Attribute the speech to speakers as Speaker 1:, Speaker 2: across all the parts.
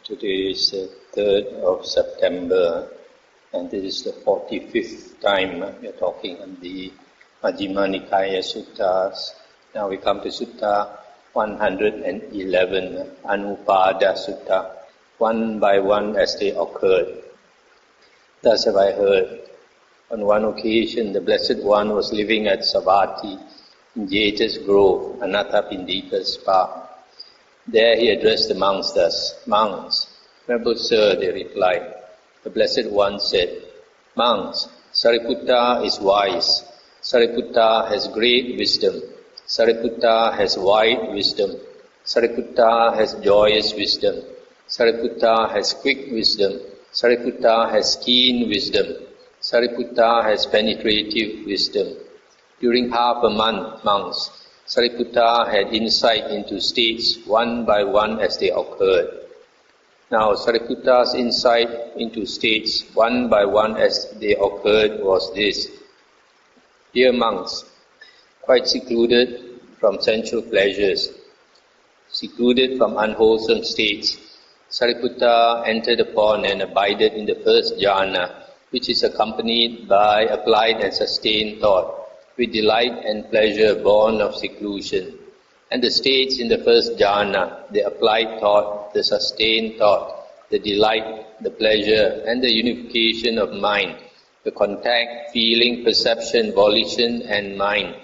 Speaker 1: Today is the 3rd of September, and this is the 45th time we are talking on the Majjhima Nikāya Suttas. Now we come to Sutta 111, Anupada Sutta, one by one as they occurred. Thus have I heard. On one occasion, the Blessed One was living at Savatthi in Jeta's Grove, Anathapindika's park. There he addressed the monks thus, "Monks, Venerable Sir," they replied. The Blessed One said, "Monks, Sariputta is wise. Sariputta has great wisdom. Sariputta has wide wisdom. Sariputta has joyous wisdom. Sariputta has quick wisdom. Sariputta has keen wisdom. Sariputta has penetrative wisdom." During half a month, monks, Sariputta had insight into states one by one as they occurred. Now Sariputta's insight into states one by one as they occurred was this. Dear monks, quite secluded from sensual pleasures, secluded from unwholesome states, Sariputta entered upon and abided in the first jhana, which is accompanied by applied and sustained thought, with delight and pleasure born of seclusion. And the states in the first jhana, the applied thought, the sustained thought, the delight, the pleasure, and the unification of mind, the contact, feeling, perception, volition, and mind,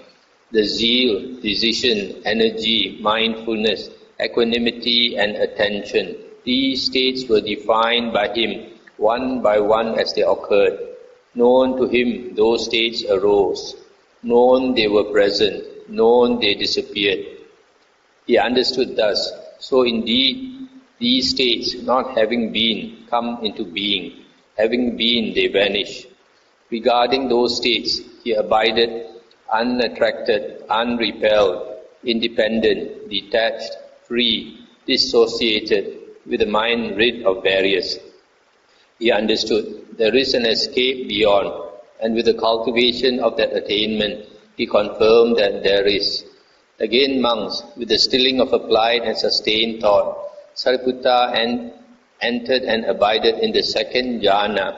Speaker 1: the zeal, decision, energy, mindfulness, equanimity, and attention, these states were defined by him one by one as they occurred. Known to him, those states arose. Known they were present, known they disappeared. He understood thus, so indeed these states, not having been, come into being. Having been, they vanish. Regarding those states, he abided unattracted, unrepelled, independent, detached, free, dissociated, with a mind rid of various. He understood there is an escape beyond, and with the cultivation of that attainment, he confirmed that there is. Again, monks, with the stilling of applied and sustained thought, Sariputta entered and abided in the second jhana,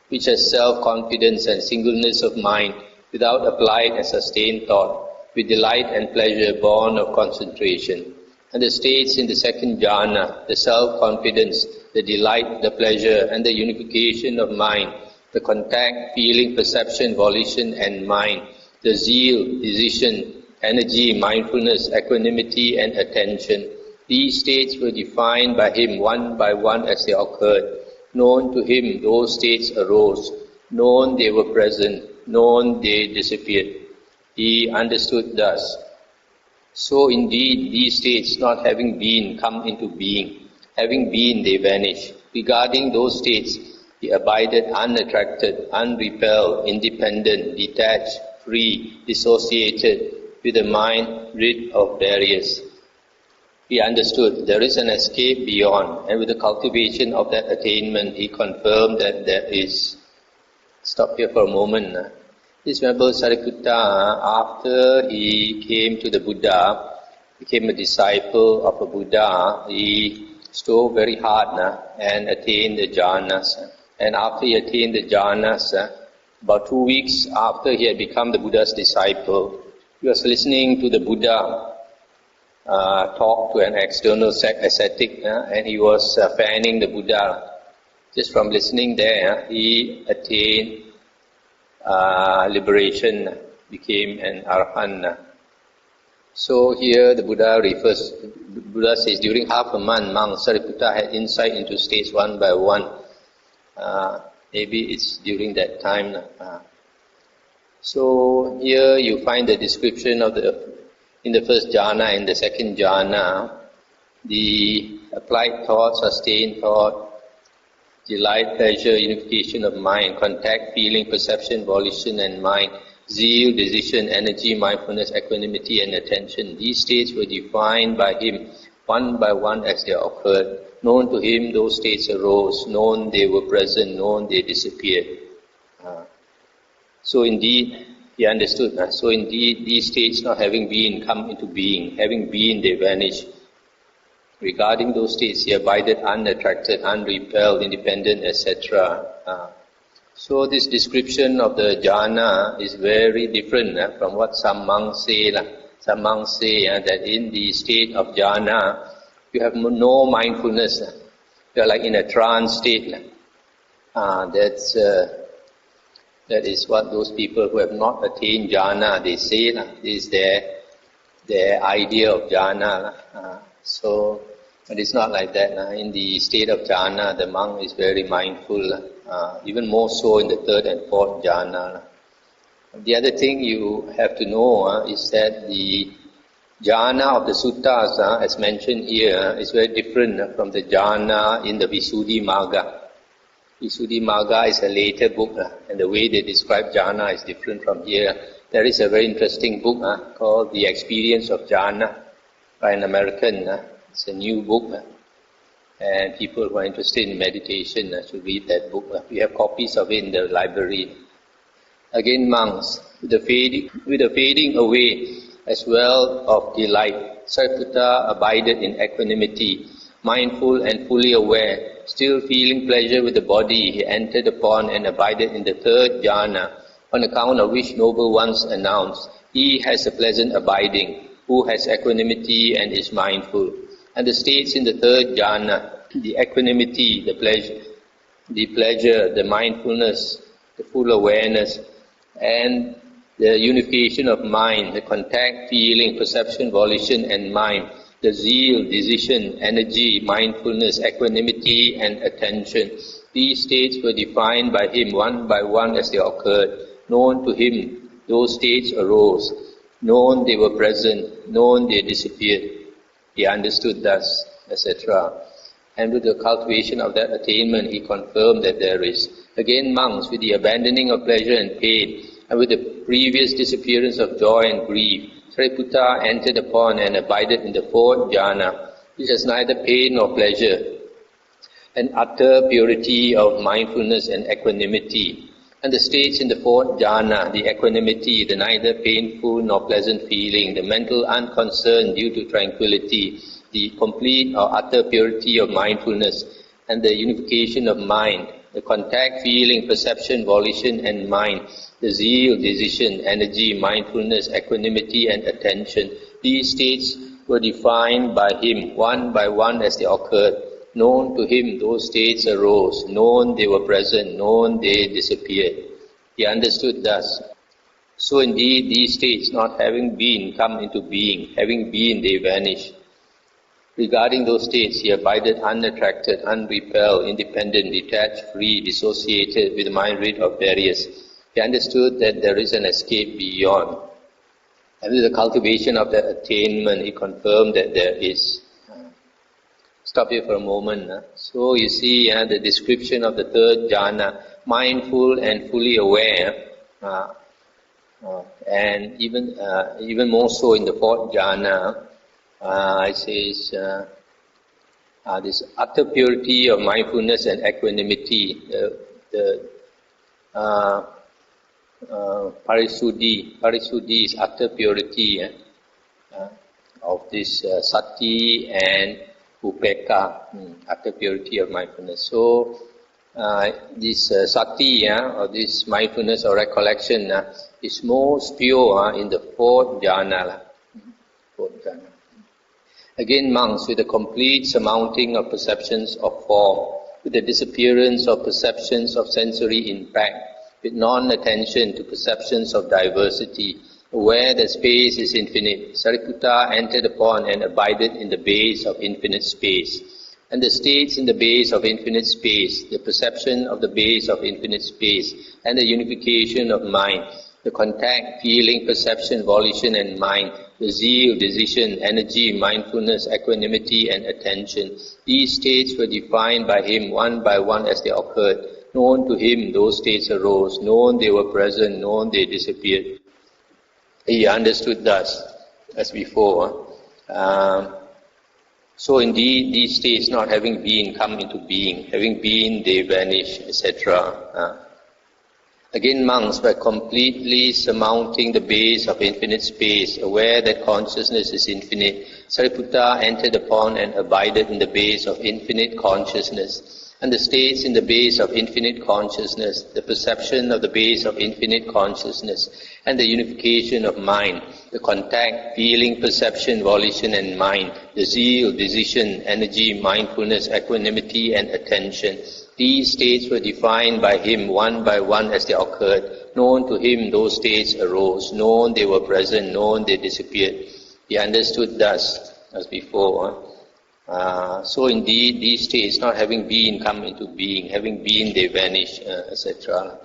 Speaker 1: which has self-confidence and singleness of mind, without applied and sustained thought, with delight and pleasure born of concentration. And the states in the second jhana, the self-confidence, the delight, the pleasure, and the unification of mind, the contact, feeling, perception, volition, and mind, the zeal, decision, energy, mindfulness, equanimity, and attention. These states were defined by him one by one as they occurred. Known to him, those states arose. Known they were present. Known they disappeared. He understood thus. So indeed, these states, not having been, come into being. Having been, they vanish. Regarding those states, he abided unattracted, unrepelled, independent, detached, free, dissociated, with a mind rid of various. He understood there is an escape beyond, and with the cultivation of that attainment, he confirmed that there is. Stop here for a moment. This Venerable Sariputta, after he came to the Buddha, became a disciple of a Buddha, he strove very hard and attained the jhanas. And after he attained the jhanas, about 2 weeks after he had become the Buddha's disciple, he was listening to the Buddha talk to an external ascetic, and he was fanning the Buddha. Just from listening there, he attained liberation, became an arahant. So here the Buddha says, during half a month, monk Sariputta had insight into states one by one. Maybe it's during that time. So here you find the description of in the first jhana and the second jhana, the applied thought, sustained thought, delight, pleasure, unification of mind, contact, feeling, perception, volition, and mind, zeal, decision, energy, mindfulness, equanimity, and attention. These states were defined by him one by one as they occurred. Known to him, those states arose. Known they were present. Known they disappeared. So indeed, he understood. So indeed, these states, not having been, come into being. Having been, they vanish. Regarding those states, he abided unattracted, unrepelled, independent, etc. So this description of the jhana is very different from what some monks say. Some monks say that in the state of jhana, you have no mindfulness. You are like in a trance state. That is what those people who have not attained jhana, they say. This is their idea of jhana. So, but it's not like that. In the state of jhana, the monk is very mindful, even more so in the third and fourth jhana. The other thing you have to know is that the jhana of the suttas, as mentioned here, is very different from the jhana in the Visuddhimagga. Visuddhimagga is a later book, and the way they describe jhana is different from here. There is a very interesting book called The Experience of Jhana by an American. It's a new book, and people who are interested in meditation should read that book. We have copies of it in the library. Again, monks, with the fading away as well of delight, Sariputta abided in equanimity, mindful and fully aware. Still feeling pleasure with the body, he entered upon and abided in the third jhana, on account of which noble ones announced, he has a pleasant abiding, who has equanimity and is mindful. And the states in the third jhana, the equanimity, the pleasure, the mindfulness, the full awareness, and the unification of mind, the contact, feeling, perception, volition, and mind, the zeal, decision, energy, mindfulness, equanimity, and attention. These states were defined by him one by one as they occurred. Known to him, those states arose. Known they were present. Known they disappeared. He understood thus, etc. And with the cultivation of that attainment, he confirmed that there is. Again, monks, with the abandoning of pleasure and pain, and with the previous disappearance of joy and grief, Sariputta entered upon and abided in the fourth jhana, which has neither pain nor pleasure, and utter purity of mindfulness and equanimity. And the states in the fourth jhana, the equanimity, the neither painful nor pleasant feeling, the mental unconcern due to tranquility, the complete or utter purity of mindfulness, and the unification of mind, the contact, feeling, perception, volition, and mind, the zeal, decision, energy, mindfulness, equanimity, and attention. These states were defined by him one by one as they occurred. Known to him, those states arose. Known they were present. Known they disappeared. He understood thus. So indeed, these states, not having been, come into being. Having been, they vanish. Regarding those states, he abided unattracted, unrepelled, independent, detached, free, dissociated, with mind rid of various. He understood that there is an escape beyond. And with the cultivation of that attainment, he confirmed that there is. Stop here for a moment. So you see the description of the third jhana, mindful and fully aware, and even more so in the fourth jhana, it says this utter purity of mindfulness and equanimity, the parisuddhi is utter purity of this sati and upekkha, utter purity of mindfulness. So this sati, or this mindfulness or recollection, is most pure in the fourth jhana. Again, monks, with the complete surmounting of perceptions of form, with the disappearance of perceptions of sensory impact, with non-attention to perceptions of diversity, aware that space is infinite, Sariputta entered upon and abided in the base of infinite space. And the states in the base of infinite space, the perception of the base of infinite space, and the unification of mind, the contact, feeling, perception, volition, and mind, the zeal, decision, energy, mindfulness, equanimity, and attention. These states were defined by him one by one as they occurred. Known to him, those states arose. Known they were present. Known they disappeared. He understood thus, as before. So indeed, these states, not having been, come into being. Having been, they vanish, etc. Again, monks, by completely surmounting the base of infinite space, aware that consciousness is infinite, Sariputta entered upon and abided in the base of infinite consciousness. And the states in the base of infinite consciousness, the perception of the base of infinite consciousness, and the unification of mind, the contact, feeling, perception, volition and mind, the zeal, decision, energy, mindfulness, equanimity and attention. These states were defined by him one by one as they occurred. Known to him those states arose. Known they were present. Known they disappeared. He understood thus, as before. So indeed, these states, not having been, come into being. Having been, they vanish, etc.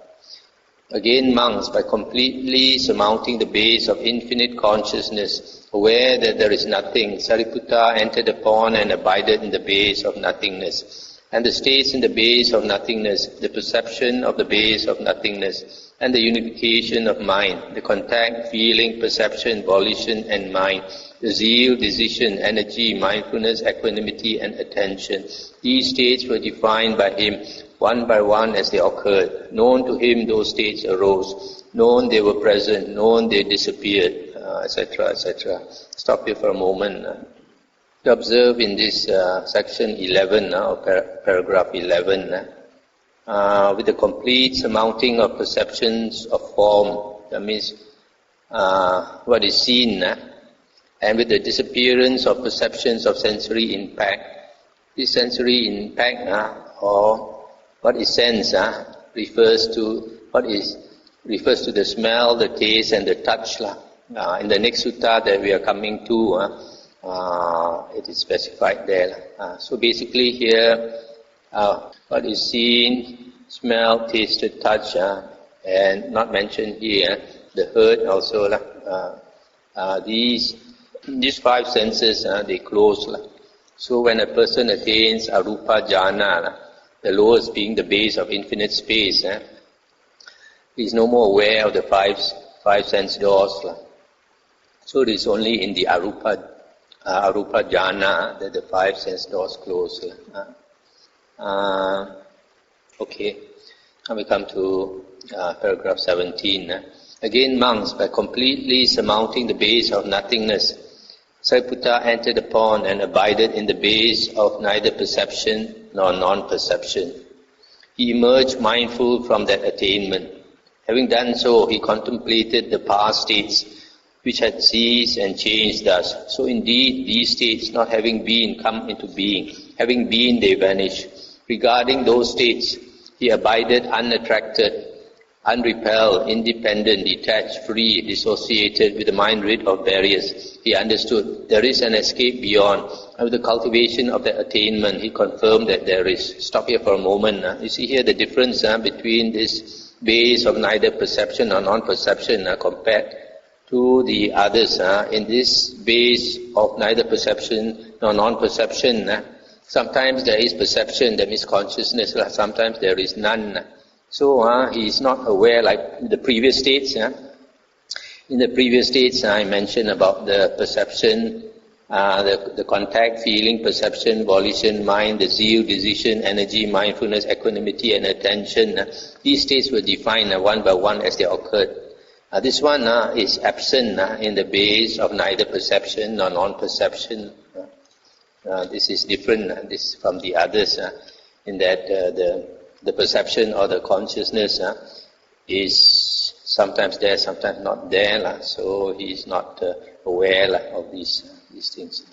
Speaker 1: Again, monks, by completely surmounting the base of infinite consciousness, aware that there is nothing, Sariputta entered upon and abided in the base of nothingness. And the states in the base of nothingness, the perception of the base of nothingness, and the unification of mind, the contact, feeling, perception, volition and mind, the zeal, decision, energy, mindfulness, equanimity and attention. These states were defined by him one by one as they occurred. Known to him those states arose. Known they were present. Known they disappeared, etc., etc. Stop here for a moment. To observe in this section 11, or paragraph 11, with the complete surmounting of perceptions of form, that means what is seen, and with the disappearance of perceptions of sensory impact. This sensory impact, or what is sense, refers to the smell, the taste, and the touch. In the next sutta that we are coming to, it is specified there. So basically here, what is seen, smell, tasted, touch, and not mentioned here, the heard also. These five senses, they close. So when a person attains arupa jhana, the lowest being the base of infinite space, he is no more aware of the five sense doors. So it is only in the arupa jhana that the five sense doors close. Okay, now we come to paragraph 17. Again, monks, by completely surmounting the base of nothingness, Sariputta entered upon and abided in the base of neither perception nor non-perception. He emerged mindful from that attainment. Having done so, he contemplated the past states which had ceased and changed thus. So indeed, these states, not having been, come into being. Having been, they vanish. Regarding those states, he abided unattracted, unrepelled, independent, detached, free, dissociated, with the mind rid of barriers. He understood there is an escape beyond. And with the cultivation of the attainment, he confirmed that there is. Stop here for a moment. You see here the difference between this base of neither perception nor non-perception compared to the others. In this base of neither perception nor non-perception, sometimes there is perception, that means consciousness, sometimes there is none. So he is not aware like the previous states. In the previous states I mentioned about the perception, the contact, feeling, perception, volition, mind, the zeal, decision, energy, mindfulness, equanimity and attention. These states were defined one by one as they occurred. This one is absent in the base of neither perception nor non-perception. This is different this from the others in that the perception or the consciousness is sometimes there, sometimes not there. So he is not aware of these things.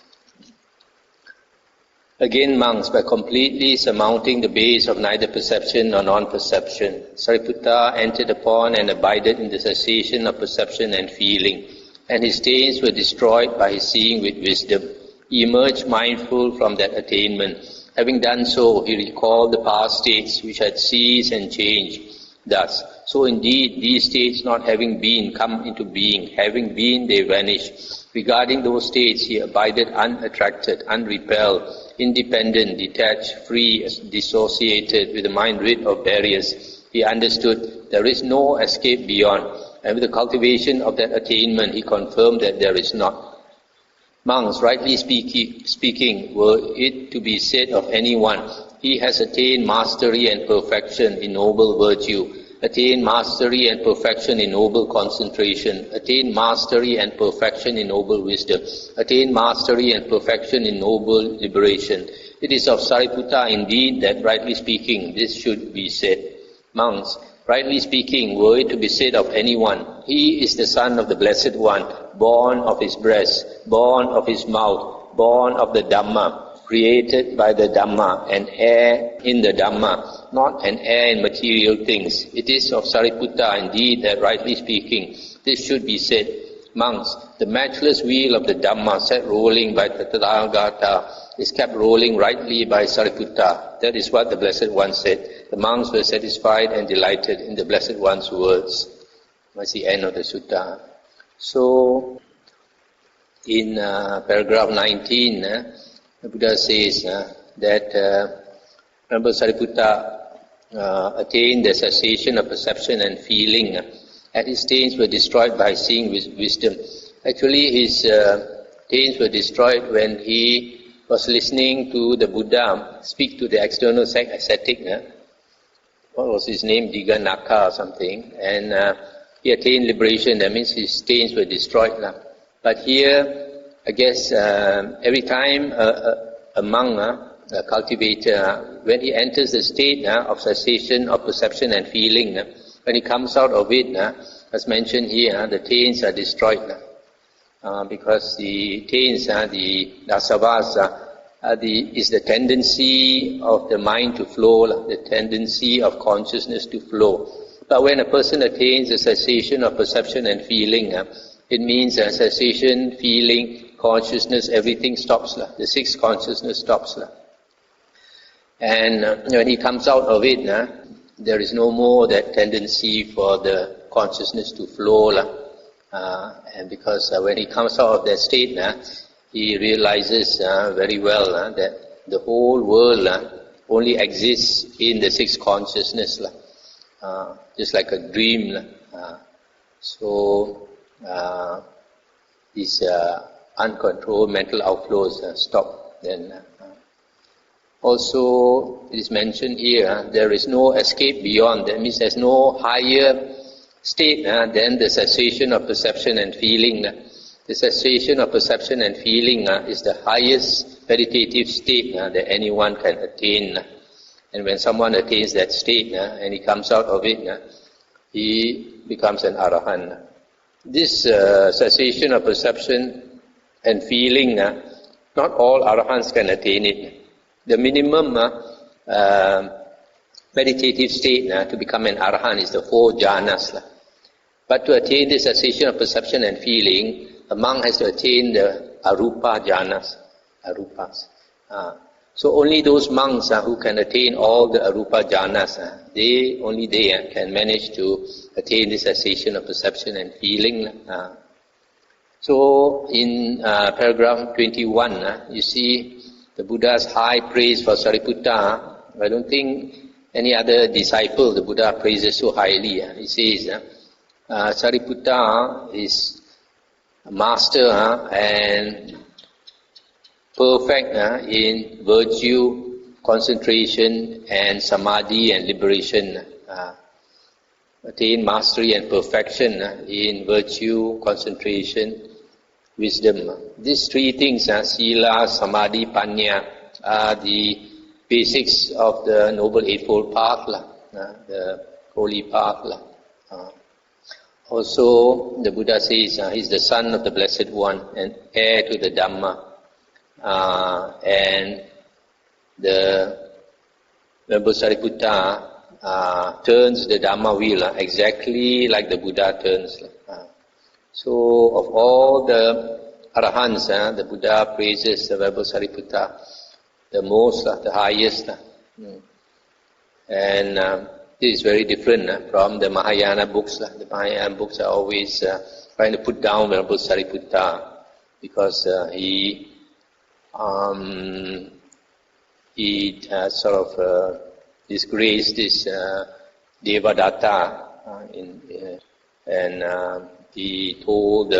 Speaker 1: Again, monks, by completely surmounting the base of neither perception nor non-perception, Sariputta entered upon and abided in the cessation of perception and feeling, and his stains were destroyed by his seeing with wisdom. He emerged mindful from that attainment. Having done so, he recalled the past states which had ceased and changed thus. So indeed, these states, not having been, come into being. Having been, they vanish. Regarding those states, he abided unattracted, unrepelled, independent, detached, free, dissociated, with the mind rid of barriers. He understood there is no escape beyond, and with the cultivation of that attainment, he confirmed that there is not. Monks, rightly speaking, were it to be said of anyone, he has attained mastery and perfection in noble virtue, attain mastery and perfection in noble concentration, attain mastery and perfection in noble wisdom, attain mastery and perfection in noble liberation. It is of Sariputta indeed that, rightly speaking, this should be said. Monks, rightly speaking, were it to be said of anyone, he is the son of the Blessed One, born of his breast, born of his mouth, born of the Dhamma, created by the Dhamma, an heir in the Dhamma, not an heir in material things. It is of Sariputta indeed that, rightly speaking, this should be said. Monks, the matchless wheel of the Dhamma set rolling by the Tathagata is kept rolling rightly by Sariputta. That is what the Blessed One said. The monks were satisfied and delighted in the Blessed One's words. That's the end of the sutta. So, in paragraph 19, the Buddha says that remember Sariputta attained the cessation of perception and feeling. And his taints were destroyed by seeing wisdom. Actually, his taints were destroyed when he was listening to the Buddha speak to the external ascetic. What was his name? Diganaka or something. And he attained liberation. That means his taints were destroyed. But here, I guess, every time a monk, a cultivator, when he enters the state of cessation of perception and feeling, when he comes out of it, as mentioned here, the taints are destroyed. Because the taints, the asavas, is the tendency of the mind to flow, the tendency of consciousness to flow. But when a person attains the cessation of perception and feeling, it means cessation, feeling, consciousness, everything stops. The sixth consciousness stops. And when he comes out of it, there is no more that tendency for the consciousness to flow. And because when he comes out of that state, he realizes very well that the whole world only exists in the sixth consciousness, just like a dream. So these uncontrolled mental outflows stop then. Also, it is mentioned here, there is no escape beyond. That means there's no higher state than the cessation of perception and feeling. The cessation of perception and feeling is the highest meditative state that anyone can attain. And when someone attains that state and he comes out of it, he becomes an arahant. This cessation of perception and feeling, not all arahants can attain it. The minimum meditative state to become an arahant is the 4 jhanas. But to attain the cessation of perception and feeling, a monk has to attain the arupa jhanas. Arupas. So only those monks who can attain all the arupa jhanas, they can manage to attain the cessation of perception and feeling. So in paragraph 21, you see the Buddha's high praise for Sariputta. I don't think any other disciple the Buddha praises so highly. He says, Sariputta is a master and perfect in virtue, concentration and samadhi and liberation. Attain mastery and perfection in virtue, concentration, wisdom. These 3 things, sila, samadhi, panya, are the basics of the Noble Eightfold Path, the holy path. Also, the Buddha says he's the son of the Blessed One and heir to the Dhamma. And the Venerable Sariputta turns the Dhamma wheel exactly like the Buddha turns. So, of all the arahants, the Buddha praises the Venerable Sariputta the most, the highest. And this is very different from the Mahayana books. The Mahayana books are always trying to put down Venerable Sariputta because he sort of disgraced this Devadatta and he told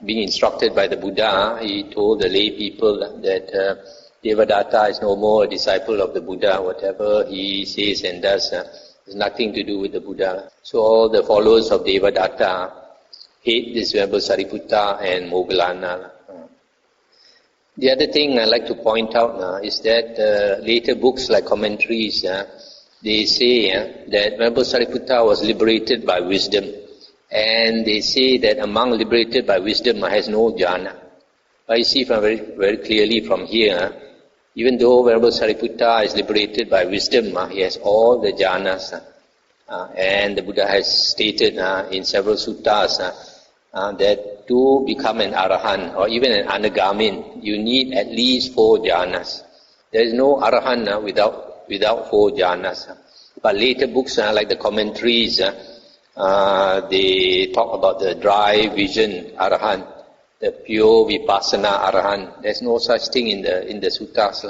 Speaker 1: being instructed by the Buddha, he told the lay people that Devadatta is no more a disciple of the Buddha. Whatever he says and does It's nothing to do with the Buddha. So all the followers of Devadatta hate this Venerable Sariputta and Moggallana. The other thing I like to point out is that later books like commentaries, they say that Venerable Sariputta was liberated by wisdom, and they say that a monk liberated by wisdom has no jhana. But you see from very clearly from here, even though Venerable Sariputta is liberated by wisdom, he has all the jhanas. And the Buddha has stated in several suttas that to become an arahant or even an anagamin, you need at least 4 jhanas. There is no arahant without 4 jhanas. But later books like the commentaries, they talk about the dry vision arahant, the pure vipassana arahant. There's no such thing in the suttas.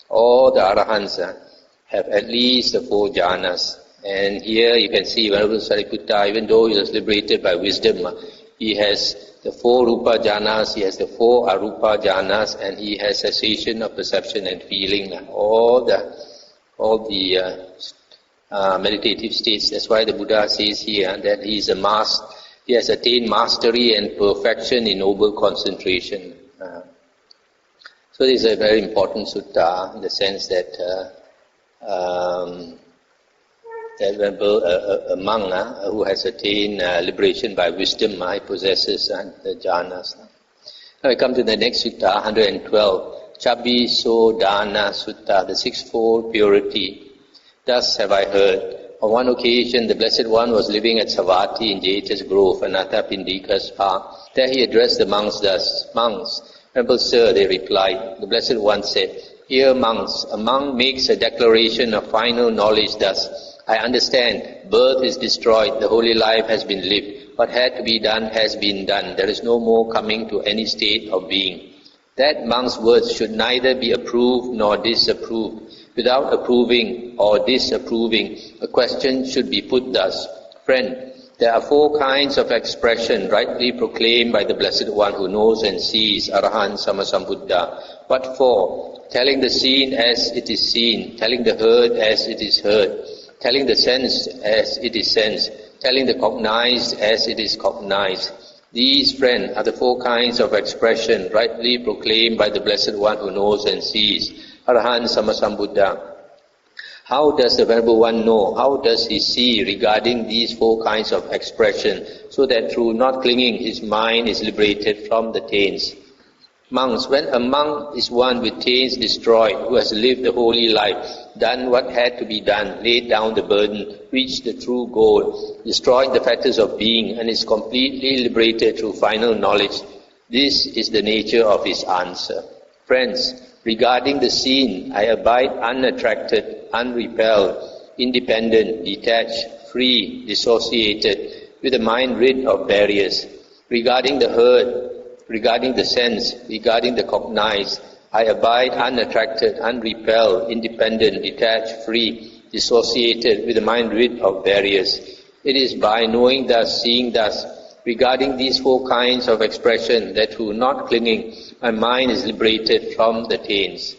Speaker 1: All the arahants have at least the 4 jhanas. And here you can see Venerable Sariputta, even though he was liberated by wisdom, he has the 4 rupa jhanas, he has the 4 arupa jhanas, and he has cessation of perception and feeling. All the meditative states. That's why the Buddha says here that he has attained mastery and perfection in noble concentration. So this is a very important sutta in the sense that a monk who has attained liberation by wisdom, he possesses the jhanas. Now we come to the next sutta, 112, Chabbisodhana Sutta, the 6-fold purity. Thus have I heard. On one occasion, the Blessed One was living at Savatthi in Jeta's Grove, Anathapindika's park. There he addressed the monks thus, Monks, Venerable Sir, they replied. The Blessed One said, Hear monks, a monk makes a declaration of final knowledge thus, I understand, birth is destroyed, the holy life has been lived. What had to be done has been done. There is no more coming to any state of being. That monk's words should neither be approved nor disapproved. Without approving or disapproving, a question should be put thus. Friend, there are 4 kinds of expression rightly proclaimed by the Blessed One who knows and sees, Arahant Sammasambuddha. What for? Telling the seen as it is seen, telling the heard as it is heard, telling the sense as it is sensed, telling the cognized as it is cognized. These, friend, are the 4 kinds of expression rightly proclaimed by the Blessed One who knows and sees, Arahant Sammasambuddha. How does the Venerable One know? How does he see regarding these 4 kinds of expression, so that through not clinging his mind is liberated from the taints? Monks, when a monk is one with taints destroyed, who has lived the holy life, done what had to be done, laid down the burden, reached the true goal, destroyed the fetters of being, and is completely liberated through final knowledge, this is the nature of his answer. Friends, regarding the seen, I abide unattracted, unrepelled, independent, detached, free, dissociated, with a mind rid of barriers. Regarding the heard, regarding the sense, regarding the cognized, I abide unattracted, unrepelled, independent, detached, free, dissociated, with a mind rid of barriers. It is by knowing thus, seeing thus, regarding these 4 kinds of expression, that through not clinging, my mind is liberated from the taints.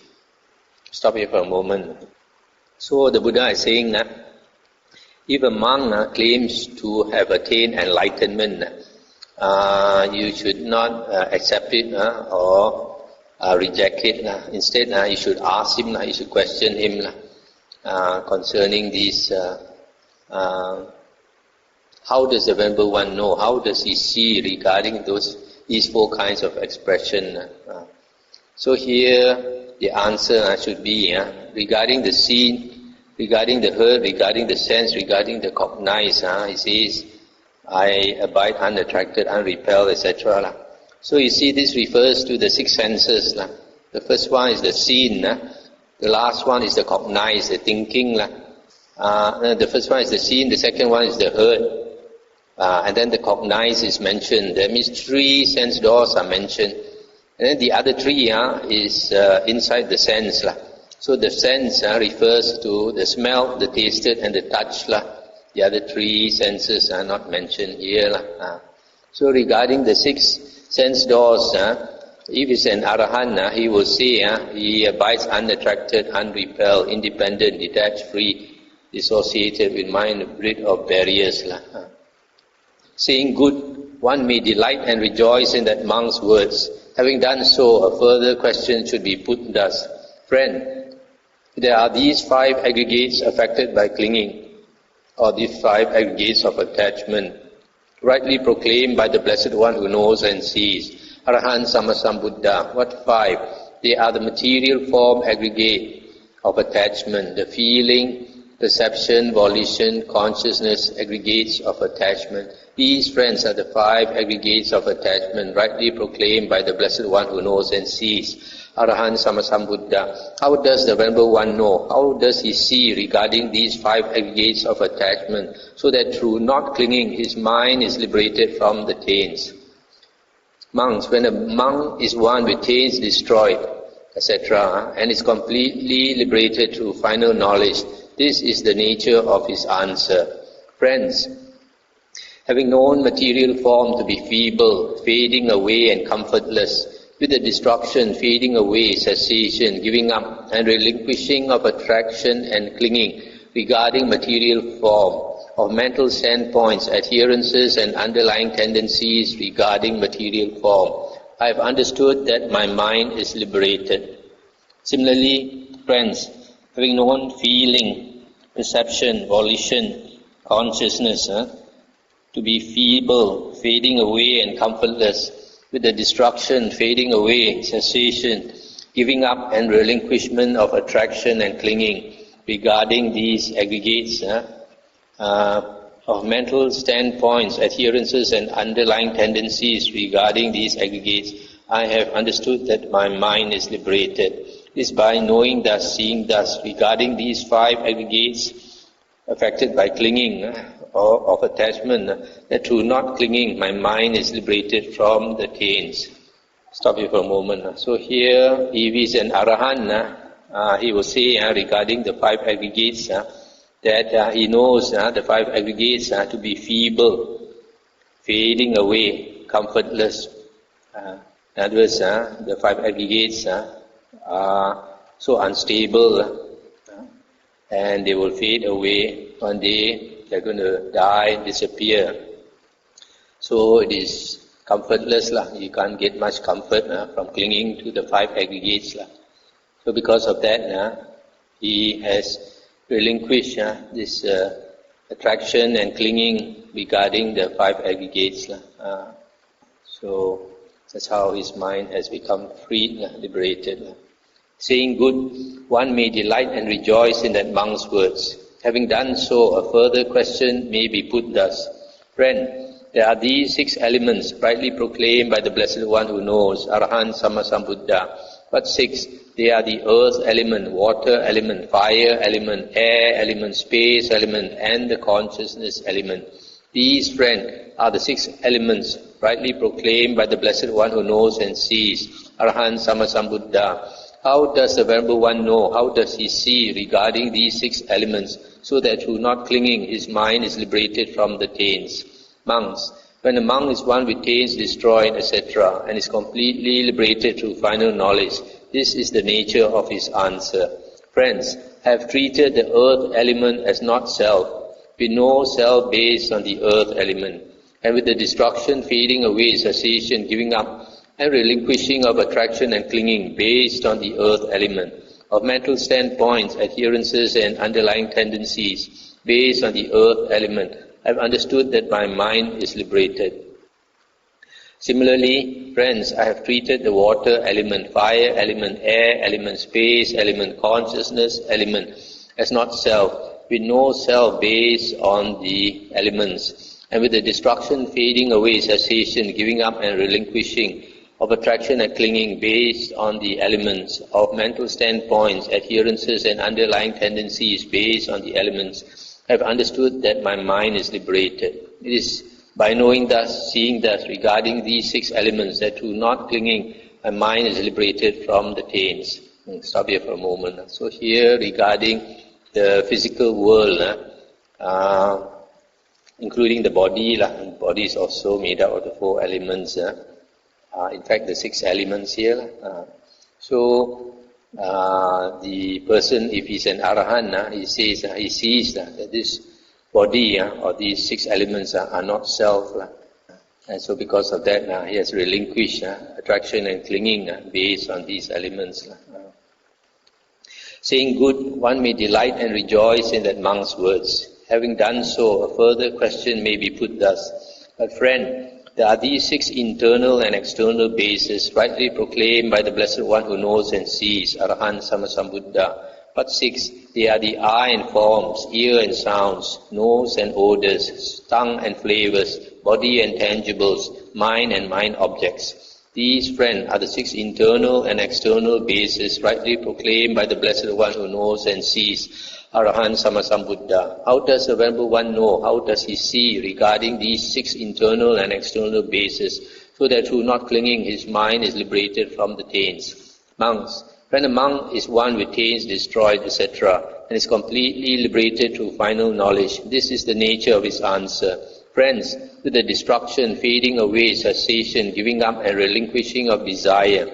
Speaker 1: Stop here for a moment. So the Buddha is saying that if a monk claims to have attained enlightenment, you should not accept it or reject it. Instead, you should ask him, you should question him concerning these. How does the Venerable One know? How does he see regarding these 4 kinds of expression? So here the answer should be regarding the seen, regarding the heard, regarding the sense, regarding the cognized. He says, I abide unattracted, unrepelled, etc. So you see, this refers to the 6 senses. The first one is the seen. The last one is the cognized, the thinking. The first one is the seen, the second one is the heard. And then the cognized is mentioned. That means 3 sense doors are mentioned. And then the other 3 is inside the sense. So the sense refers to the smell, the tasted, and the touch. The other 3 senses are not mentioned here. So regarding the 6 sense doors, if it's an arahant, he will say he abides unattracted, unrepelled, independent, detached, free, dissociated with mind, rid of barriers. Saying good, one may delight and rejoice in that monk's words. Having done so, a further question should be put thus. Friend, there are these 5 aggregates affected by clinging, or these 5 aggregates of attachment, rightly proclaimed by the Blessed One who knows and sees. Arahant Sammasambuddha. What 5? They are the material form aggregate of attachment, the feeling, perception, volition, consciousness aggregates of attachment. These, friends, are the 5 aggregates of attachment, rightly proclaimed by the Blessed One who knows and sees. Arahant Sammasambuddha. How does the Venerable One know? How does he see regarding these 5 aggregates of attachment, so that through not clinging his mind is liberated from the taints? Monks, when a monk is one with taints destroyed, etc., and is completely liberated through final knowledge, this is the nature of his answer. Friends, having known material form to be feeble, fading away and comfortless, with the destruction, fading away, cessation, giving up and relinquishing of attraction and clinging regarding material form, of mental standpoints, adherences and underlying tendencies regarding material form, I have understood that my mind is liberated. Similarly, friends, having known feeling, perception, volition, consciousness to be feeble, fading away and comfortless, with the destruction, fading away, cessation, giving up and relinquishment of attraction and clinging regarding these aggregates of mental standpoints, adherences and underlying tendencies regarding these aggregates, I have understood that my mind is liberated. It is by knowing thus, seeing thus, regarding these 5 aggregates affected by clinging or of attachment, that through not clinging my mind is liberated from the taints. Stop here for a moment. So here, if he is an Arahant, he will say regarding the 5 aggregates that he knows the 5 aggregates to be feeble, fading away, comfortless. In other words, the 5 aggregates are so unstable and they will fade away. One day they're going to die, disappear. So it is comfortless. You can't get much comfort from clinging to the 5 aggregates. So because of that, he has relinquished this attraction and clinging regarding the 5 aggregates. So that's how his mind has become freed, liberated. Saying good, one may delight and rejoice in that monk's words. Having done so, a further question may be put thus. Friend, there are these 6 elements rightly proclaimed by the Blessed One who knows, Arahant Sammasambuddha. What 6? They are the earth element, water element, fire element, air element, space element, and the consciousness element. These, friend, are the 6 elements rightly proclaimed by the Blessed One who knows and sees, Arahant Sammasambuddha. How does the Venerable One know? How does he see regarding these 6 elements, so that through not clinging his mind is liberated from the taints? Monks, when a monk is one with taints destroyed, etc., and is completely liberated through final knowledge, this is the nature of his answer. Friends, I have treated the earth element as not self, with no self based on the earth element, and with the destruction, fading away, cessation, giving up, and relinquishing of attraction and clinging based on the earth element, of mental standpoints, adherences and underlying tendencies based on the earth element, I have understood that my mind is liberated. Similarly, friends, I have treated the water element, fire element, air element, space element, consciousness element as not self, with no self based on the elements, and with the destruction, fading away, cessation, giving up and relinquishing of attraction and clinging based on the elements, of mental standpoints, adherences and underlying tendencies based on the elements, I have understood that my mind is liberated. It is by knowing thus, seeing thus, regarding these 6 elements, that through not clinging, my mind is liberated from the taints. Stop here for a moment. So here, regarding the physical world, including the body, the body is also made up of the 4 elements. In fact, the 6 elements here. So the person, if he's an arahant, he says, he sees that this body or these 6 elements are not self. And so because of that, he has relinquished attraction and clinging based on these elements. Saying good, one may delight and rejoice in that monk's words. Having done so, a further question may be put thus. But friend, there are these 6 internal and external bases rightly proclaimed by the Blessed One who knows and sees, Arahant Sammasambuddha. But 6, they are the eye and forms, ear and sounds, nose and odors, tongue and flavors, body and tangibles, mind and mind objects. These, friend, are the 6 internal and external bases rightly proclaimed by the Blessed One who knows and sees, Arahant Sammasambuddha. How does the Venerable One know? How does he see regarding these 6 internal and external bases, so that through not clinging his mind is liberated from the taints? Monks, when a monk is one with taints destroyed, etc., and is completely liberated through final knowledge, this is the nature of his answer. Friends, with the destruction, fading away, cessation, giving up and relinquishing of desire,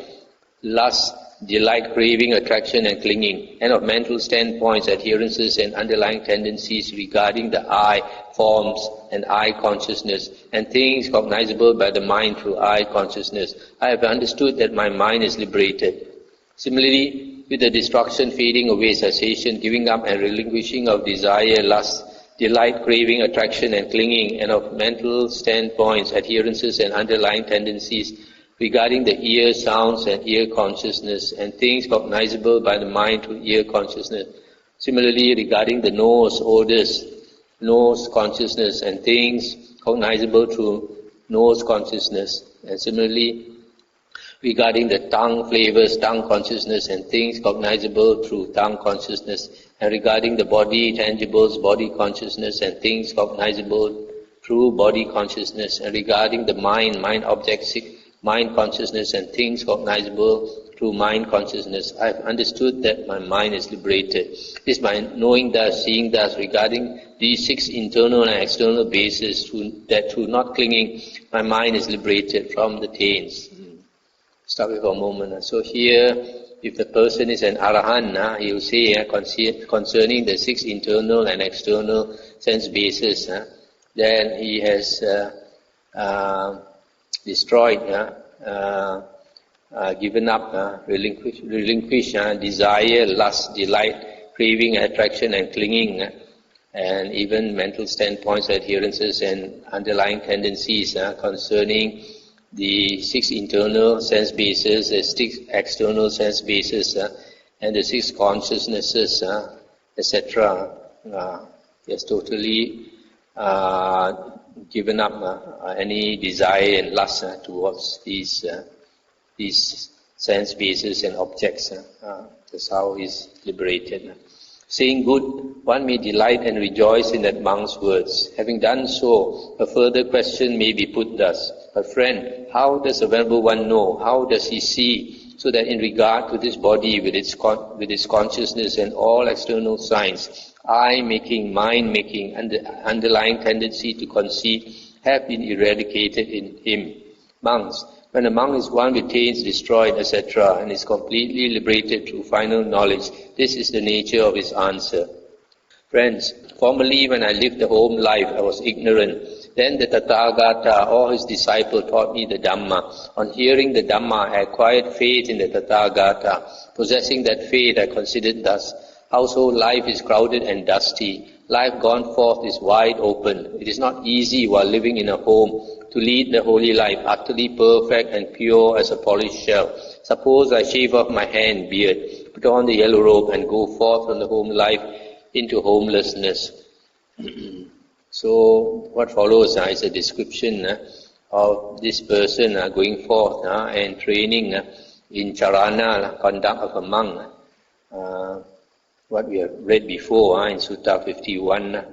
Speaker 1: lust, delight, craving, attraction and clinging, and of mental standpoints, adherences and underlying tendencies regarding the I, forms and I consciousness, and things cognizable by the mind through I consciousness, I have understood that my mind is liberated. Similarly, with the destruction, fading away, cessation, giving up and relinquishing of desire, lust, delight, craving, attraction and clinging, and of mental standpoints, adherences and underlying tendencies regarding the ear, sounds and ear consciousness, and things cognizable by the mind through ear consciousness. Similarly, regarding the nose, odors, nose consciousness, and things cognizable through nose consciousness. And similarly, regarding the tongue, flavors, tongue consciousness, and things cognizable through tongue consciousness. And regarding the body, tangibles, body consciousness, and things cognizable through body consciousness. And regarding the mind, mind objects, mind consciousness and things cognizable through mind consciousness, I have understood that my mind is liberated. It is by knowing thus, seeing thus, regarding these 6 internal and external bases, that through not clinging, my mind is liberated from the taints. Stop it for a moment. So here, if the person is an arahant, he will say concerning the 6 internal and external sense bases, then he has destroyed, given up, relinquished desire, lust, delight, craving, attraction and clinging, and even mental standpoints, adherences and underlying tendencies concerning the 6 internal sense bases, the 6 external sense bases, and the 6 consciousnesses, etc. He has totally given up any desire and lust towards these sense bases and objects. That's how he is liberated. Saying good, one may delight and rejoice in that monk's words. Having done so, a further question may be put thus. But friend, how does the Venerable One know? How does he see? So that in regard to this body with its consciousness and all external signs, I-making, mind-making, and the underlying tendency to conceive have been eradicated in him. Monks, when a monk is one with taints destroyed, etc., and is completely liberated through final knowledge, this is the nature of his answer. Friends, formerly when I lived the home life, I was ignorant. Then the Tathagata or his disciple taught me the Dhamma. On hearing the Dhamma, I acquired faith in the Tathagata. Possessing that faith, I considered thus: household life is crowded and dusty. Life gone forth is wide open. It is not easy while living in a home to lead the holy life, utterly perfect and pure as a polished shell. Suppose I shave off my hair and beard, put on the yellow robe, and go forth from the home life into homelessness. So what follows is a description of this person going forth and training in charana, conduct of a monk. What we have read before in Sutta 51.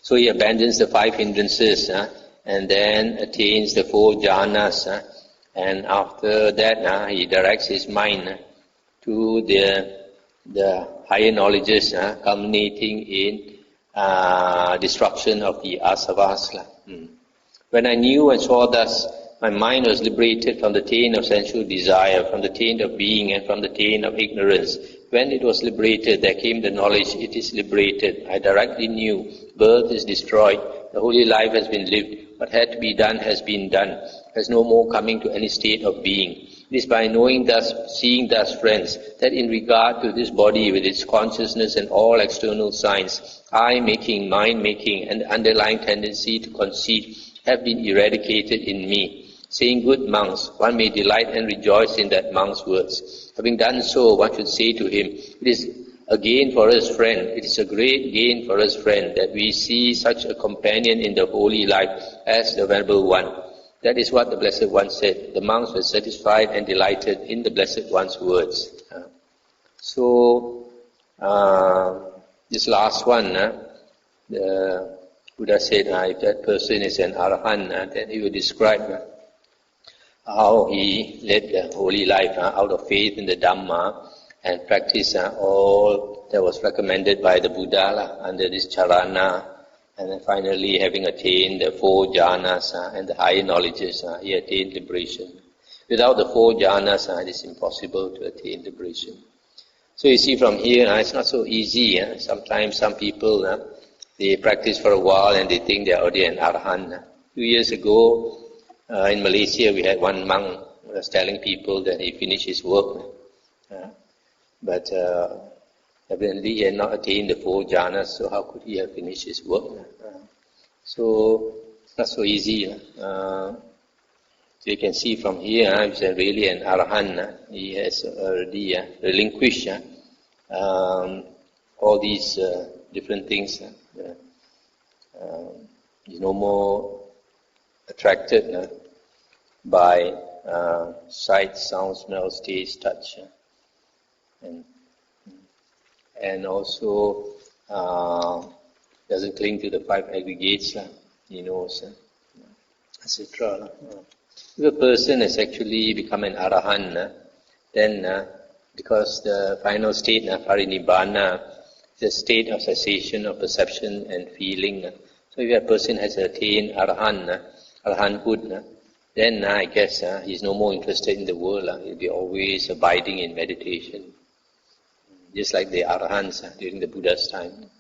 Speaker 1: So he abandons the 5 hindrances and then attains the 4 jhanas, and after that he directs his mind to the higher knowledges culminating in destruction of the asavas. When I knew and saw thus my mind was liberated from the taint of sensual desire, from the taint of being, and from the taint of ignorance. When it was liberated, there came the knowledge it is liberated. I directly knew birth is destroyed, the holy life has been lived, what had to be done has been done. There is no more coming to any state of being. It is by knowing thus, seeing thus, friends, that in regard to this body with its consciousness and all external signs, I-making, mind-making, and the underlying tendency to conceit have been eradicated in me. Saying good monks, one may delight and rejoice in that monk's words. Having done so, one should say to him, it is a gain for us, friend, it is a great gain for us, friend, that we see such a companion in the holy life as the Venerable One. That is what the Blessed One said. The monks were satisfied and delighted in the Blessed One's words. This last one, the Buddha said, if that person is an Arahant, then he will describe how he led the holy life out of faith in the Dhamma and practice all that was recommended by the Buddha under this charana. And then finally, having attained the 4 jhanas and the higher knowledges, he attained liberation. Without the 4 jhanas, it is impossible to attain liberation. So you see from here, it's not so easy. Sometimes some people, they practice for a while and they think they are already an Arahant. A few years ago, in Malaysia, we had one monk who was telling people that he finished his work. But evidently he had not attained the 4 jhanas, so how could he have finished his work? So it's not so easy. So you can see from here, he's really an Arahant. He has already relinquished all these different things. He's no more attracted by sight, sound, smell, taste, touch. And also doesn't cling to the 5 aggregates, he knows, etc. If a person has actually become an Arahant, then because the final state, Parinibbana, is a state of cessation of perception and feeling. So if a person has attained Arahanthood, then I guess he's no more interested in the world. He'll be always abiding in meditation, just like the Arahants during the Buddha's time.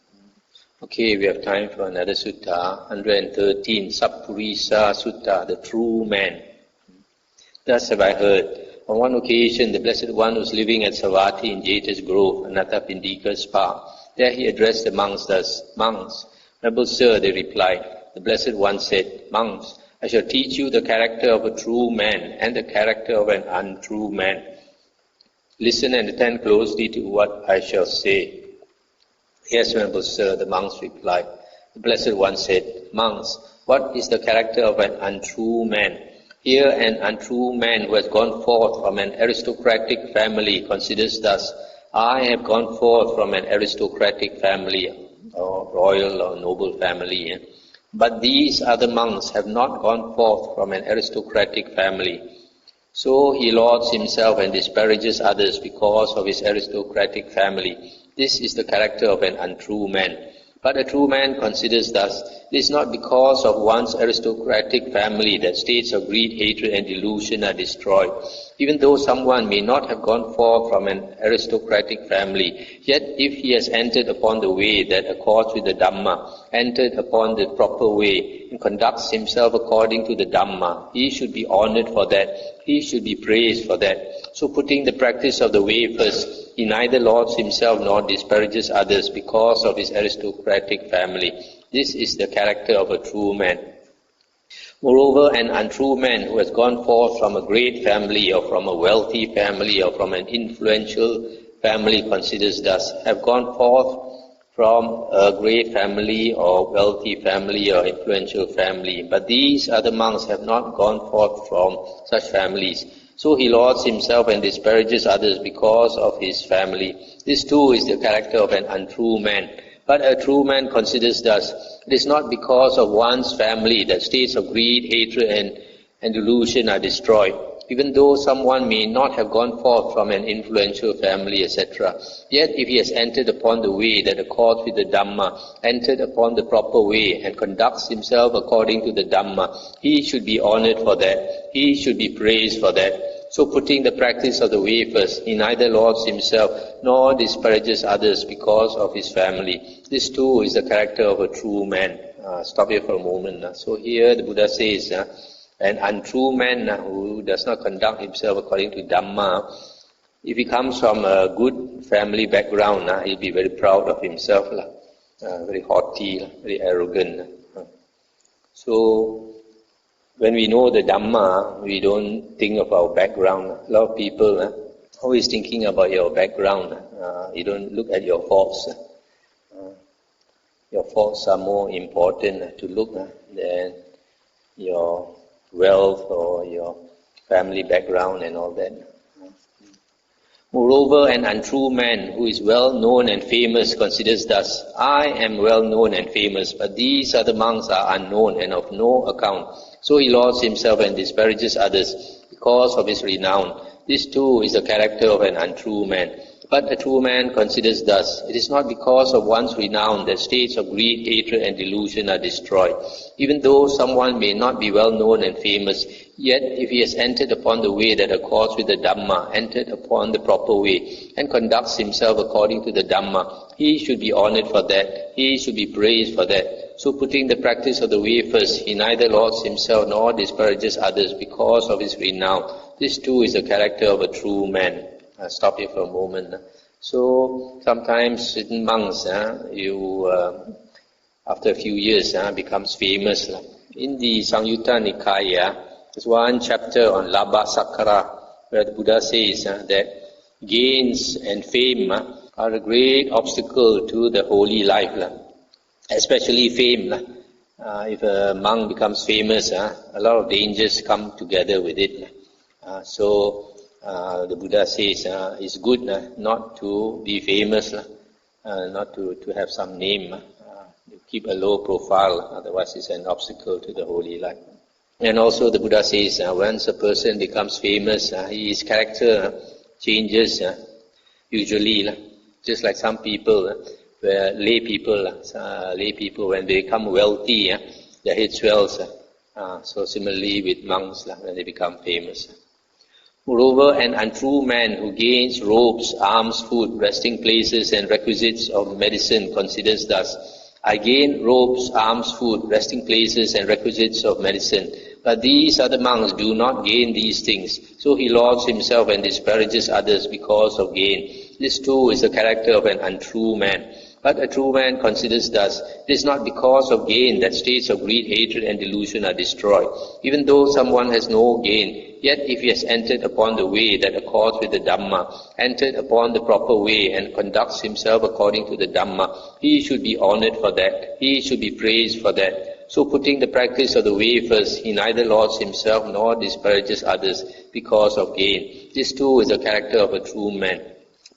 Speaker 1: Okay, we have time for another sutta, 113, Sappurisa Sutta, the true man. Thus have I heard. On one occasion, the Blessed One was living at Savatthi in Jeta's Grove, Anathapindika's park. There he addressed the monks thus, Monks, noble sir, they replied. The Blessed One said, Monks, I shall teach you the character of a true man and the character of an untrue man. Listen and attend closely to what I shall say. Yes, Venerable Sir, the monks replied. The Blessed One said, Monks, what is the character of an untrue man? Here an untrue man who has gone forth from an aristocratic family considers thus, I have gone forth from an aristocratic family, or royal or noble family. But these other monks have not gone forth from an aristocratic family. So he lauds himself and disparages others because of his aristocratic family. This is the character of an untrue man. But a true man considers thus, it is not because of one's aristocratic family that states of greed, hatred and delusion are destroyed. Even though someone may not have gone forth from an aristocratic family, yet if he has entered upon the way that accords with the Dhamma, entered upon the proper way, and conducts himself according to the Dhamma, he should be honored for that, he should be praised for that. So putting the practice of the way first, he neither lauds himself nor disparages others because of his aristocratic family. This is the character of a true man. Moreover, an untrue man who has gone forth from a great family or from a wealthy family or from an influential family considers thus, have gone forth from a great family or wealthy family or influential family. But these other monks have not gone forth from such families. So he lauds himself and disparages others because of his family. This too is the character of an untrue man. But a true man considers thus, it is not because of one's family that states of greed, hatred and delusion are destroyed. Even though someone may not have gone forth from an influential family, etc., yet if he has entered upon the way that accords with the Dhamma, entered upon the proper way, and conducts himself according to the Dhamma, he should be honored for that. He should be praised for that. So putting the practice of the way first, he neither lauds himself nor disparages others because of his family. This too is the character of a true man. Stop here for a moment. So here the Buddha says, an untrue man who does not conduct himself according to Dhamma, if he comes from a good family background, he'll be very proud of himself, very haughty, very arrogant. So when we know the Dhamma, we don't think of our background. A lot of people always thinking about your background. You don't look at your faults. Your faults are more important to look than your wealth or your family background and all that. Moreover, an untrue man who is well known and famous considers thus, I am well known and famous, but these other monks are unknown and of no account. So he lauds himself and disparages others because of his renown. This too is the character of an untrue man. But a true man considers thus, it is not because of one's renown that states of greed, hatred and delusion are destroyed. Even though someone may not be well known and famous, yet if he has entered upon the way that accords with the Dhamma, entered upon the proper way, and conducts himself according to the Dhamma, he should be honored for that, he should be praised for that. So putting the practice of the way first, he neither lauds himself nor disparages others because of his renown. This too is the character of a true man. I'll stop here for a moment. So sometimes certain monks, after a few years, becomes famous. In the Samyutta Nikāya, there's one chapter on Labha Sakkara, where the Buddha says that gains and fame are a great obstacle to the holy life. Especially fame. If a monk becomes famous, a lot of dangers come together with it. So the Buddha says it's good not to be famous, not to have some name. Keep a low profile, otherwise it's an obstacle to the holy life. And also the Buddha says once a person becomes famous, his character changes usually. Just like some people, where lay people when they become wealthy, their head swells. So similarly with monks when they become famous. Moreover, an untrue man who gains robes, arms, food, resting places and requisites of medicine considers thus, I gain robes, arms, food, resting places and requisites of medicine, but these other monks do not gain these things. So he lauds himself and disparages others because of gain. This too is the character of an untrue man. But a true man considers thus, it is not because of gain that states of greed, hatred and delusion are destroyed. Even though someone has no gain, yet if he has entered upon the way that accords with the Dhamma, entered upon the proper way and conducts himself according to the Dhamma, he should be honored for that, he should be praised for that. So putting the practice of the way first, he neither lauds himself nor disparages others because of gain. This too is the character of a true man.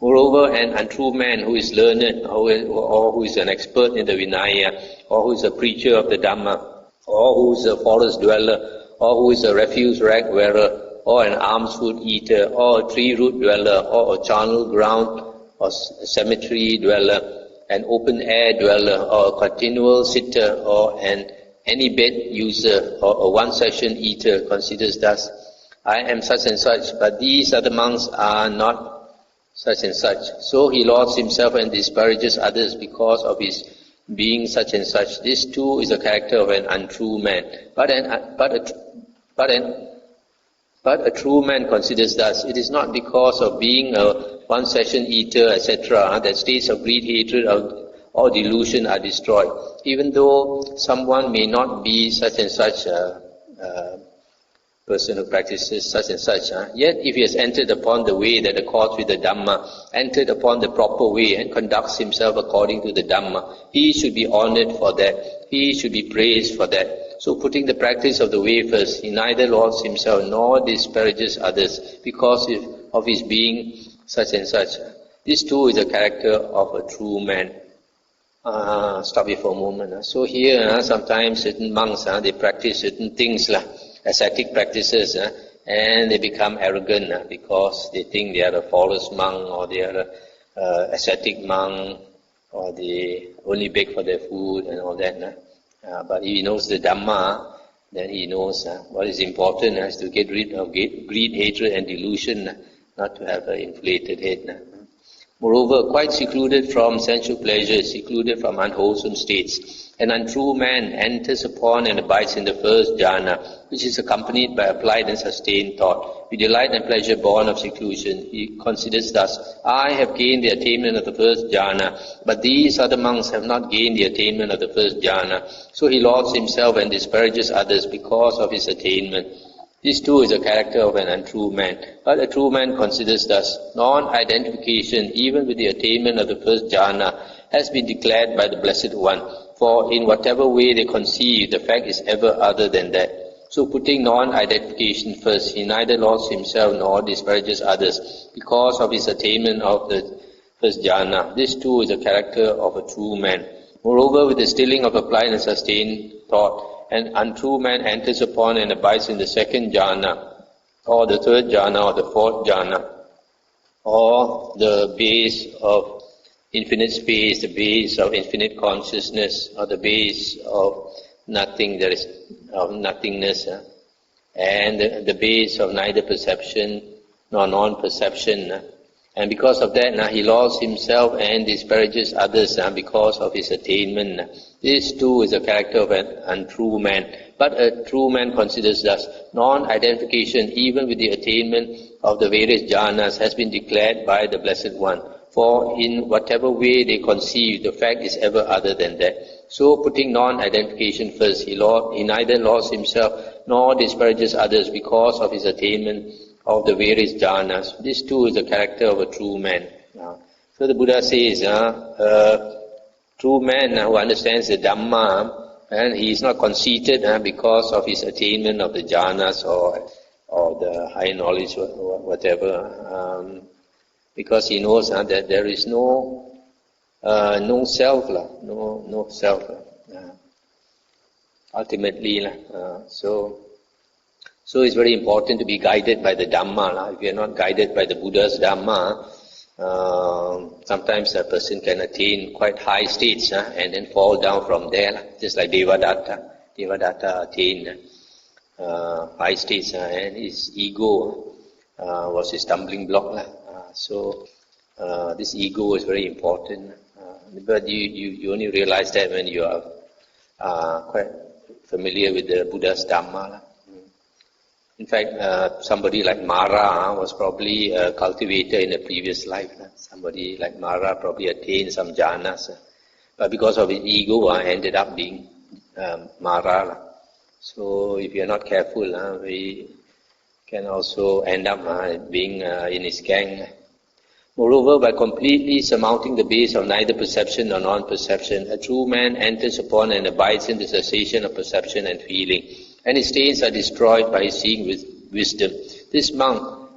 Speaker 1: Moreover, an untrue man who is learned or who is an expert in the Vinaya, or who is a preacher of the Dhamma, or who is a forest dweller, or who is a refuse rag wearer, or an alms food eater, or a tree root dweller, or a charnel ground, or a cemetery dweller, an open air dweller, or a continual sitter, or an any bed user, or a one session eater considers thus, I am such and such, but these other monks are not such and such. So he lauds himself and disparages others because of his being such and such. This too is the character of an untrue man. But a true man considers thus, it is not because of being a one session eater, etc., that states of greed, hatred, or delusion are destroyed. Even though someone may not be such and such person who practices such and such, yet if he has entered upon the way that accords with the Dhamma, entered upon the proper way and conducts himself according to the Dhamma, he should be honored for that, he should be praised for that. So putting the practice of the way first, he neither lauds himself nor disparages others because of his being such and such. This too is the character of a true man. Stop here for a moment. So here, sometimes certain monks, they practice certain things, ascetic practices, and they become arrogant because they think they are a forest monk, or they are a ascetic monk, or they only beg for their food and all that. But if he knows the Dhamma, then he knows what is important is to get rid of greed, hatred and delusion, not to have an inflated head. Moreover, quite secluded from sensual pleasures, secluded from unwholesome states, an untrue man enters upon and abides in the first jhana, which is accompanied by applied and sustained thought. With delight and pleasure born of seclusion, he considers thus, I have gained the attainment of the first jhana, but these other monks have not gained the attainment of the first jhana. So he lauds himself and disparages others because of his attainment. This too is a character of an untrue man. But a true man considers thus, non-identification, even with the attainment of the first jhana, has been declared by the Blessed One. For in whatever way they conceive, the fact is ever other than that. So putting non-identification first, he neither lauds himself nor disparages others because of his attainment of the first jhana. This too is a character of a true man. Moreover, with the stilling of applied and sustained thought, an untrue man enters upon and abides in the second jhana, or the third jhana, or the fourth jhana, or the base of infinite space, the base of infinite consciousness, or the base of nothing, there is of nothingness, and the base of neither perception nor non-perception. And because of that, he lauds himself and disparages others because of his attainment. This too is a character of an untrue man. But a true man considers thus, non-identification even with the attainment of the various jhanas has been declared by the Blessed One. For in whatever way they conceive, the fact is ever other than that. So putting non-identification first, he neither lauds himself nor disparages others because of his attainment of the various jhanas. This too is the character of a true man. So the Buddha says, true man who understands the Dhamma, and he is not conceited because of his attainment of the jhanas or the high knowledge or whatever, because he knows that there is no self, no self. Ultimately, so it's very important to be guided by the Dhamma. If you are not guided by the Buddha's Dhamma, sometimes a person can attain quite high states and then fall down from there, just like Devadatta. Devadatta attained high states and his ego was his stumbling block. So this ego is very important. But you only realize that when you are quite familiar with the Buddha's Dhamma. In fact, somebody like Mara was probably a cultivator in a previous life. Somebody like Mara probably attained some jhanas, but because of his ego, ended up being Mara. So if you are not careful, we can also end up being in his gang. Moreover, by completely surmounting the base of neither perception nor non-perception, a true man enters upon and abides in the cessation of perception and feeling, and his stains are destroyed by his seeing with wisdom. This monk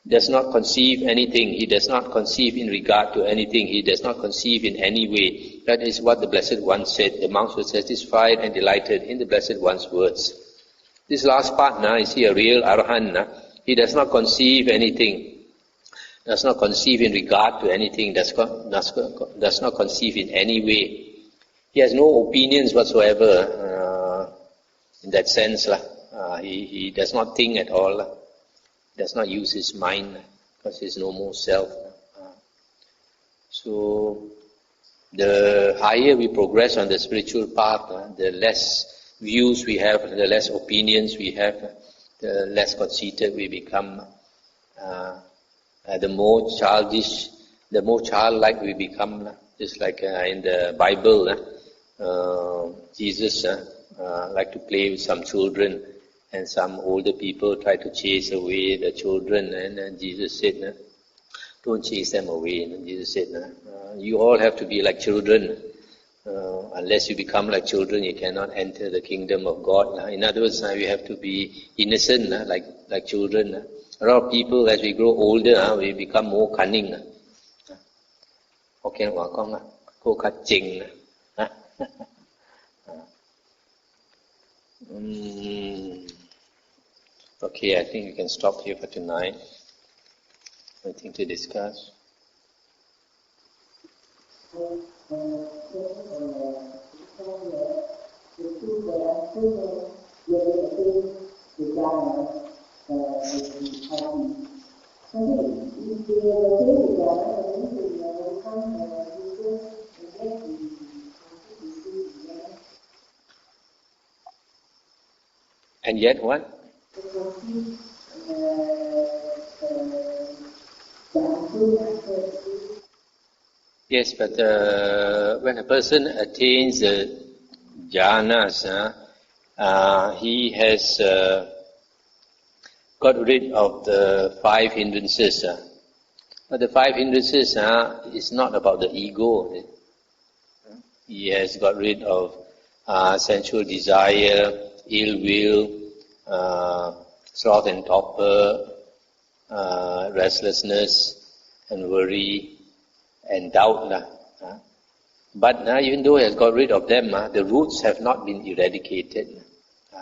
Speaker 1: does not conceive anything, he does not conceive in regard to anything, he does not conceive in any way. That is what the Blessed One said. The monks were satisfied and delighted in the Blessed One's words. This last part, is he a real Arahant? He does not conceive anything, does not conceive in regard to anything, does not conceive in any way. He has no opinions whatsoever in that sense. He does not think at all, does not use his mind because he is no more self. So the higher we progress on the spiritual path, the less views we have, the less opinions we have, the less conceited we become. The more childish, the more childlike we become. Just like in the Bible, Jesus liked to play with some children, and some older people try to chase away the children, and Jesus said, don't chase them away. And Jesus said, you all have to be like children. Unless you become like children, you cannot enter the kingdom of God. In other words, you have to be innocent, like children. A lot of people, as we grow older, we become more cunning. Okay, cô khá chỉnh. Okay, I think we can stop here for tonight. Anything to discuss? And yet what? Yes, but when a person attains the jhanas, he has got rid of the 5 hindrances. But the 5 hindrances is not about the ego. He has got rid of sensual desire, ill will, sloth and torpor, restlessness and worry and doubt. But even though he has got rid of them, the roots have not been eradicated.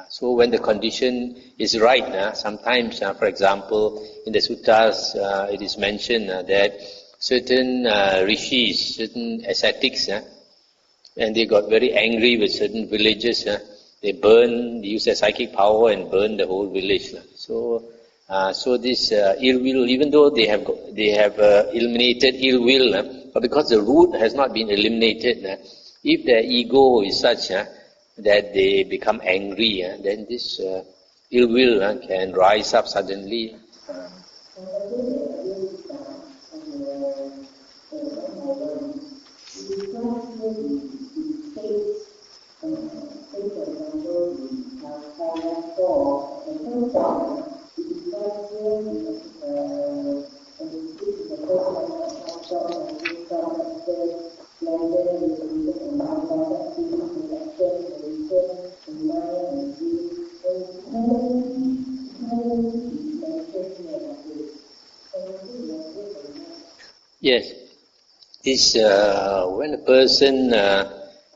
Speaker 1: So when the condition is right, sometimes, for example, in the suttas it is mentioned that certain rishis, certain ascetics, and they got very angry with certain villages, they use their psychic power and burn the whole village. So this ill will, even though they have eliminated ill will, but because the root has not been eliminated, if their ego is such that they become angry, then this ill will can rise up suddenly. Yes, this when a person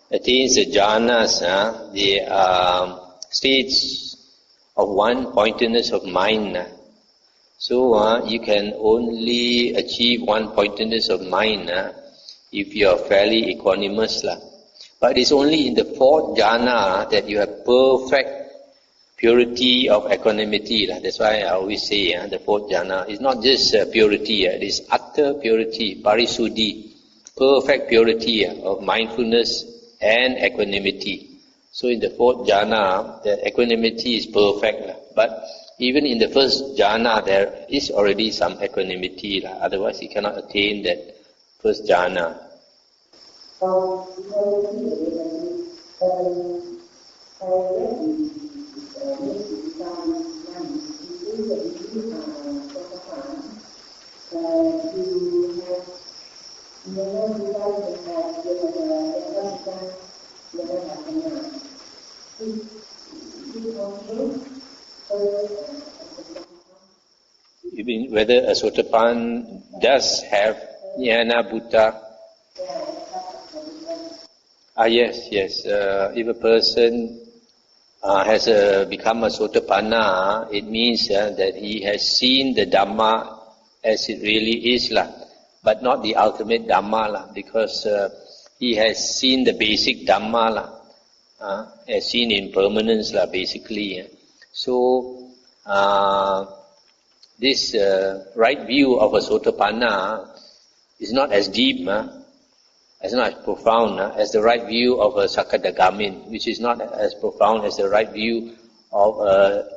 Speaker 1: attains the jhanas, they are states of one-pointedness of mind. So you can only achieve one-pointedness of mind if you are fairly equanimous. But it's only in the 4th jhana that you have perfect purity of equanimity. That's why I always say the 4th jhana is not just purity, it is utter purity, parisuddhi, perfect purity of mindfulness and equanimity. So in the 4th jhana, the equanimity is perfect. But even in the 1st jhana, there is already some equanimity. Otherwise, you cannot attain that 1st jhana. You mean whether a Sotapan does have Jnana Bhuta? Yes. If a person has become a Sotapanna, it means that he has seen the Dhamma as it really is, but not the ultimate Dhamma, because he has seen the basic Dhamma, as seen in permanence, basically. So this right view of a Sotapanna is not as deep, as not as profound as the right view of a Sakadagamin, which is not as profound as the right view of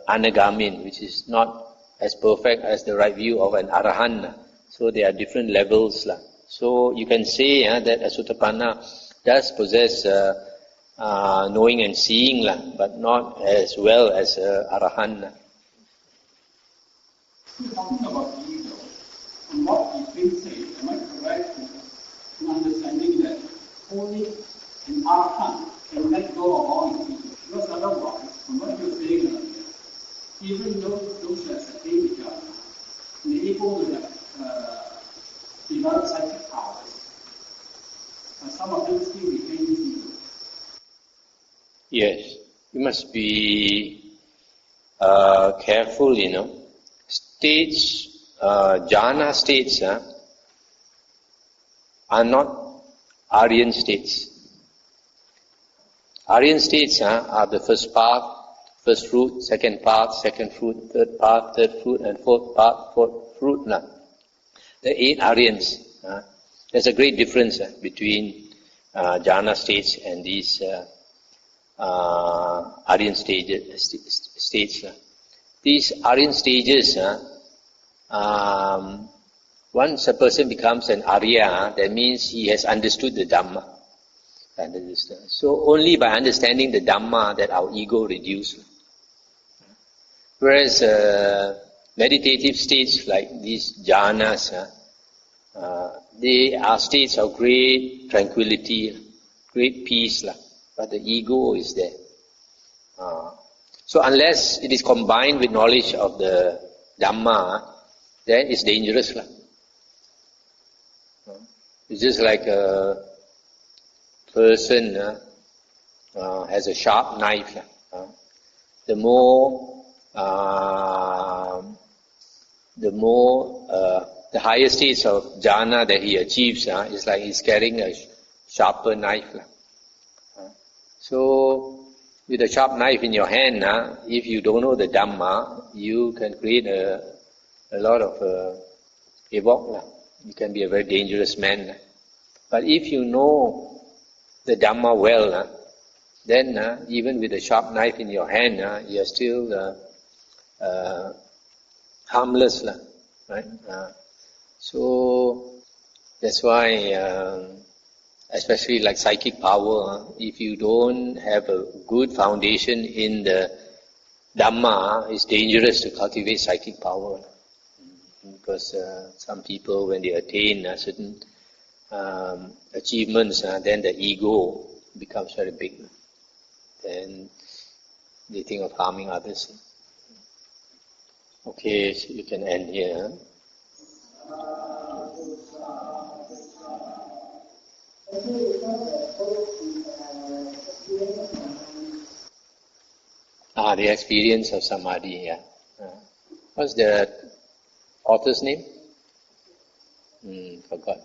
Speaker 1: Anagamin, which is not as perfect as the right view of an Arahant. So there are different levels. So you can say that a Sotapanna does possess knowing and seeing, but not as well as Arahant.
Speaker 2: Talking about ego, and what you think say, am I correct in understanding that only an arahant can let go of all his ego? Because otherwise, from what you're saying earlier, even those that attain the jhana, they're able to develop psychic powers, some of them still retain his ego.
Speaker 1: Yes, you must be careful, states, jhana states are not Aryan states. Aryan states are the first part, first fruit, second part, second fruit, third part, third fruit, and fourth part, fourth fruit. The 8 Aryans. There's a great difference between jhana states and these Aryan states. These Aryan stages, once a person becomes an Arya, that means he has understood the Dhamma. So only by understanding the Dhamma that our ego reduces. Whereas meditative states like these jhanas, they are states of great tranquility, great peace, but the ego is there. So unless it is combined with knowledge of the Dhamma, then it's dangerous. It's just like a person has a sharp knife. The higher states of jhana that he achieves is like he's carrying a sharper knife. So, with a sharp knife in your hand, if you don't know the Dhamma, you can create a lot of havoc. You can be a very dangerous man. But if you know the Dhamma well, then even with a sharp knife in your hand, you are still harmless. Right? So that's why, especially like psychic power, if you don't have a good foundation in the Dhamma, it's dangerous to cultivate psychic power. Because some people, when they attain certain achievements, then the ego becomes very big. Then they think of harming others. Okay, so you can end here. The experience of samadhi, yeah. What's the author's name? Forgot.